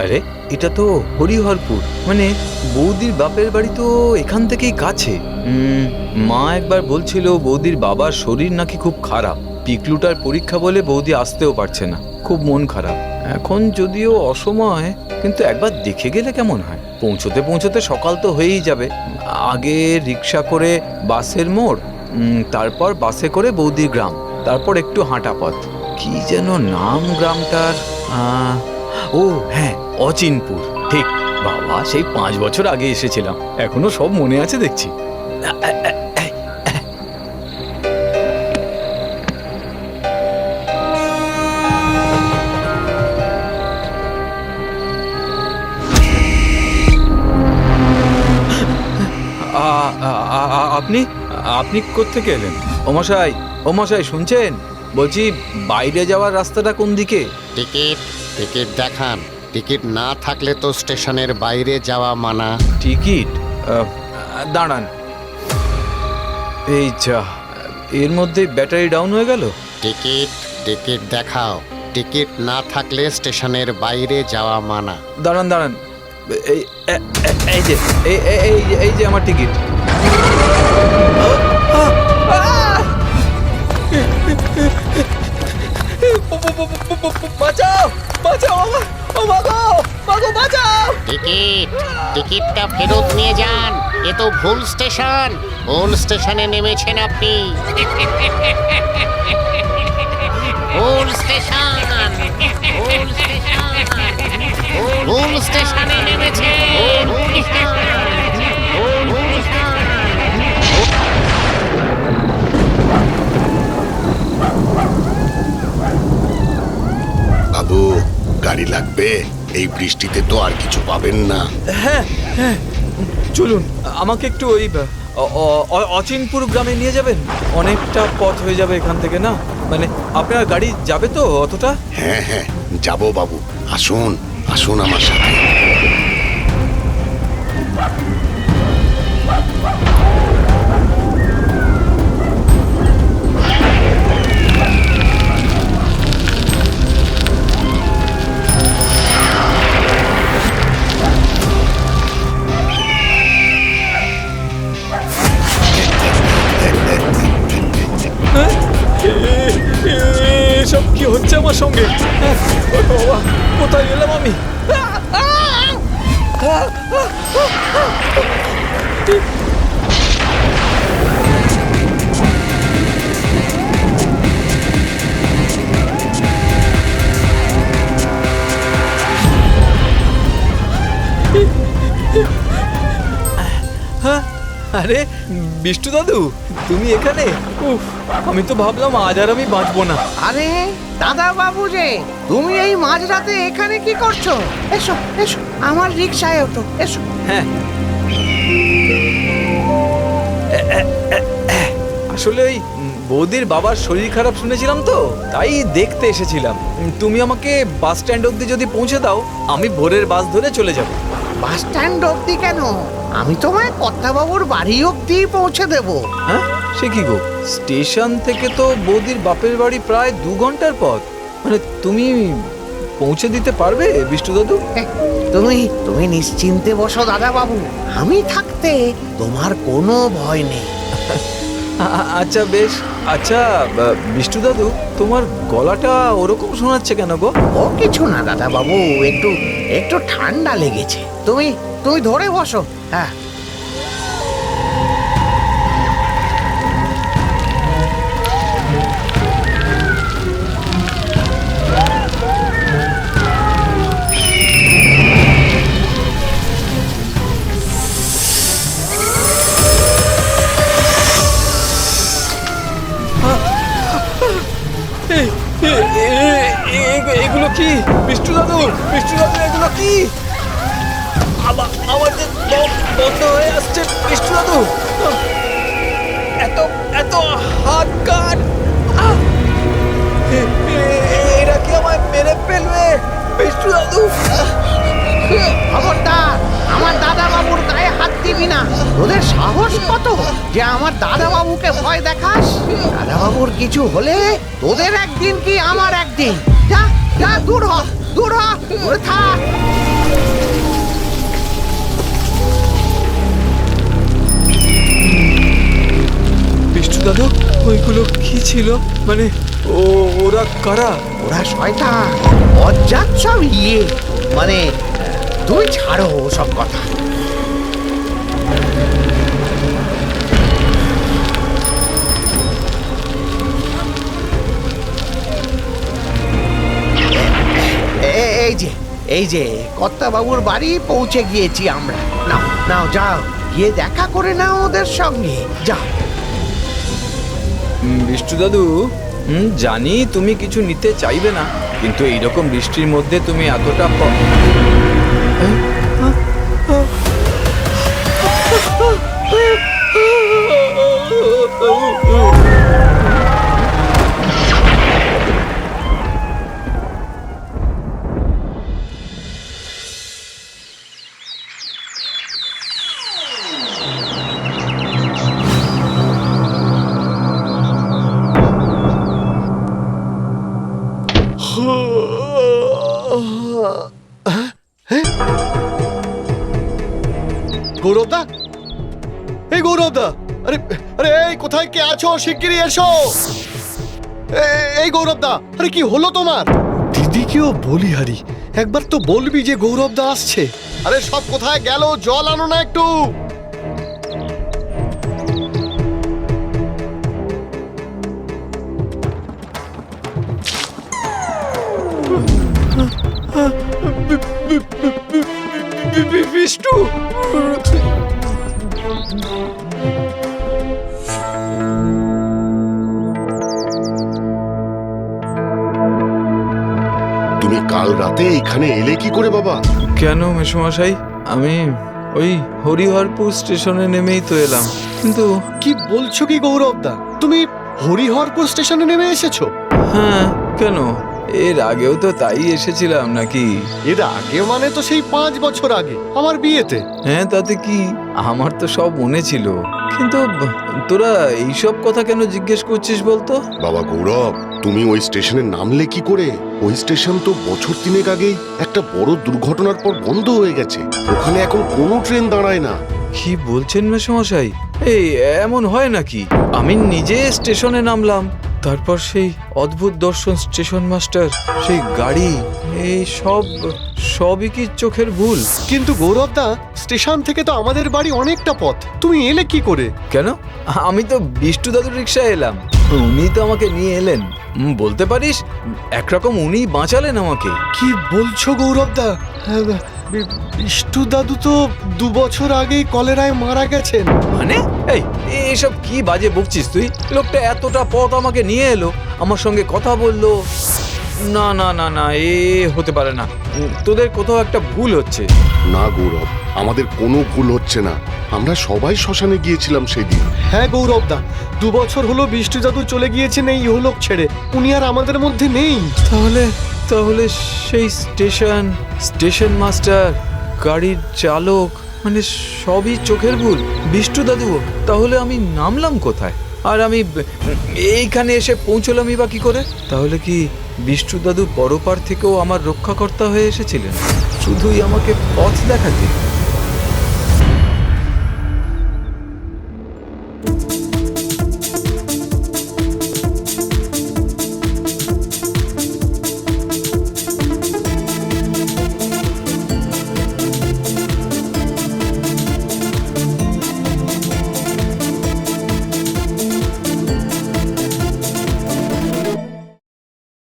আরে এটা তো হরিহরপুর, মানে বৌদির বাপের বাড়ি তো এখান থেকেই কাছে। মা একবার বলছিল বৌদির বাবার শরীর নাকি খুব খারাপ, পিকলুটার পরীক্ষা বলে বৌদি আসতেও পারছে না, খুব মন খারাপ। এখন যদিও অসময়, কিন্তু একবার দেখে গেলে কেমন হয়? পৌঁছতে পৌঁছতে সকাল তো হয়েই যাবে। আগে রিক্সা করে বাসের মোড়, তারপর বাসে করে বৌদির গ্রাম, তারপর একটু হাঁটা পথ। কি যেন নাম গ্রামটার? ও হ্যাঁ, অচিনপুর। ঠিক বাবা, সেই 5 বছর আগে এসেছিলাম, এখনো সব মনে আছে দেখছি। আপনি আপনি কোত্থেকে এলেন? ওমশাই, ওমশাই শুনছেন? বলছি বাইরে যাওয়ার রাস্তাটা কোন দিকে? টিকিট টিকিট দেখান। টিকিট না থাকলে তো স্টেশনের বাইরে যাওয়া মানা। টিকিট? দাঁড়ান, এই যা, এর মধ্যে ব্যাটারি ডাউন হয়ে গেল। টিকিট টিকিট দেখাও। টিকিট না থাকলে স্টেশনের বাইরে যাওয়া মানা। দাঁড়ান দাঁড়ান, এই এই যে এই যে আমার টিকিট। বাঁচাও বাঁচাও, ও মাগো মাগো বাঁচাও। টিকিটটা ফেরত নিয়ে যান। এ তো ভুল স্টেশন। ভুল স্টেশনে নেমেছেন আপনি। ভুল স্টেশন, ভুল স্টেশন, ভুল স্টেশনে নেমেছেন। বাবু, গাড়ি লাগবে? এই বৃষ্টিতে তো আর কিছু পাবেন না। হ্যাঁ হ্যাঁ, চলুন, আমাকে একটু ওই অচিনপুর গ্রামে নিয়ে যাবেন। অনেকটা পথ হয়ে যাবে এখান থেকে, না মানে আপনার গাড়ি যাবে তো অতটা? হ্যাঁ হ্যাঁ, যাবো বাবু, আসুন আসুন আমার সাথে। এসব কি হচ্ছে আমার সঙ্গে? বাবা, কোথায় গেলাম আমি? আরে বিষ্টু দাদু, তুমি এখানে? উফ, আমি তো ভাবলাম আজ আর আমি বাঁচবো না। আরে দাদা বাবু যে, তুমি এই মাঝরাতে এখানে কি করছো? এসো এসো, আমার রিকশায় ওঠো, এসো। হ্যাঁ, আসলে ওই বৌদির বাবার শরীর খারাপ শুনেছিলাম তো, তাই দেখতে এসেছিলাম। তুমি আমাকে বাস স্ট্যান্ড অব্দি যদি পৌঁছে দাও, আমি ভোরের বাস ধরে চলে যাব। বাস স্ট্যান্ড অব্দি কেন? আমি তোমায় কর্তাবাবুর বাড়ি অব্দি পৌঁছে দেবো। হ্যাঁ, সে কি গো? স্টেশন থেকে তো বৌদির বাপের বাড়ি প্রায় 2 ঘন্টার পথ, মানে তুমি পৌঁছে দিতে পারবে বিষ্টু দাদু? তুমি তুমি নিশ্চিন্তে বসো দাদা বাবু, আমি থাকতে তোমার কোনো ভয় নেই। আচ্ছা বেশ। আচ্ছা বিষ্টু দাদু, তোমার গলাটা ওরকম শোনাচ্ছে কেন গো? ও কিছু না দাদা বাবু, একটু একটু ঠান্ডা লেগেছে। তুমি তুমি ধরে বসো। হ্যাঁ, এগুলো কি বিষ্টু দাদু? বিষ্টু দাদু, এগুলো কি? আমার যে দম বন্ধ হয়ে আসছে বিষ্টু দাদু। এত এত হাত কাট, এরা কি আমায় মেরে ফেলবে বিষ্টু দাদু? খবরদার, আমার দাদা বাবুর গায়ে হাত দিবি না। তোদের সাহস কত যে আমার দাদা বাবুকে ভয় দেখাস? দাদা বাবুর কিছু হলে তোদের একদিন কি আমার একদিন। যা যা, দূর হ, দূর হ, দূরে থাক। বিষ্টু দাদু, ওইগুলো কি ছিল? মানে ওরা কারা? ওরা শয়তান, বজ্জাত সব মানে তুই ছাড়ো সব কথা। এই যে কর্তা বাবুর বাড়ি পৌঁছে গিয়েছি আমরা। নাও নাও যাও, গিয়ে দেখা করে নাও ওদের সঙ্গে, যাও। বিষ্টু দাদু, জানি তুমি কিছু নিতে চাইবে না, কিন্তু এইরকম বৃষ্টির মধ্যে তুমি এতটা গৌরবদা, এই গৌরবদা, আরে আরে এই কোথায় কে আছো? শিগগিরই এসো। এই গৌরবদা, আরে কি হলো তোমার? দিদিকেও বলি হারি, একবার তো বলবি যে গৌরবদা আসছে। আরে সব কোথায় গেল? জল আনো না একটু। বিষ্টু, তুমি কাল রাতে এখানে এলে কি করে বাবা? কেন মেসোমশাই? আমি ওই হরিহরপুর স্টেশনে নেমেই তো এলাম, কিন্তু কি বলছো কি গৌরবদা? তুমি হরিহরপুর স্টেশনে নেমে এসেছো? হ্যাঁ, কেন? এর আগেও তো তাই এসেছিলাম নাকি? এর আগে মানে তো সেই 5 বছর আগে আমার বিয়েতে। হ্যাঁ, তাতে কি? আমার তো সব মনে ছিল, কিন্তু তোরা এইসব কথা কেন জিজ্ঞেস করছিস বলতো? বাবা গৌরব, তুমি ওই স্টেশনে নামলে কি করে? ওই স্টেশন তো বছর 3 আগেই একটা বড় দুর্ঘটনার পর বন্ধ হয়ে গেছে। ওখানে এখন কোনো ট্রেন দাঁড়ায় না। কি বলছেন মেসোমশাই? এই এমন হয় নাকি? আমি নিজে স্টেশনে নামলাম, তারপর সেই অদ্ভুত দর্শন স্টেশন মাস্টার, সেই গাড়ি, এই সবই কি চোখের ভুল? কিন্তু গৌরবদা, স্টেশন থেকে তো আমাদের বাড়ি অনেকটা পথ, তুমি এলে কি করে? কেন? আমি তো বিষ্টু দাদুর রিক্সায় এলাম, উনি তো আমাকে নিয়ে এলেন। বলতে পারিস একরকম উনিই বাঁচালেন আমাকে। কি বলছো গৌরবদা? বিষ্টু দাদু তো 2 বছর আগেই কলেরায় মারা গেছেন। মানে এইসব কি বাজে বকছিস তুই? লোকটা এতটা পথ আমাকে নিয়ে এলো, আমার সঙ্গে কথা বললো। না না না না, হতে পারে না। তোদের কোথাও একটা ভুল হচ্ছে। না গৌরব, আমাদের কোনো ভুল হচ্ছে না। আমরা সবাই শ্মশানে গিয়েছিলাম সেদিন। হ্যাঁ গৌরবদা, 2 বছর হলো বিষ্টু দাদু চলে গিয়েছেন এই ইহলোক ছেড়ে। উনি আর আমাদের মধ্যে নেই। তাহলে সেই স্টেশন মাস্টার, গাড়ির চালক, মানে সবই চোখের ভুল। বিষ্টু দাদু, তাহলে আমি নামলাম কোথায়? আর আমি এইখানে এসে পৌঁছলামই বা কি করে? তাহলে কি বিষ্টু দাদু পরপার থেকেও আমার রক্ষাকর্তা হয়ে এসেছিলেন, শুধুই আমাকে পথ দেখাতে?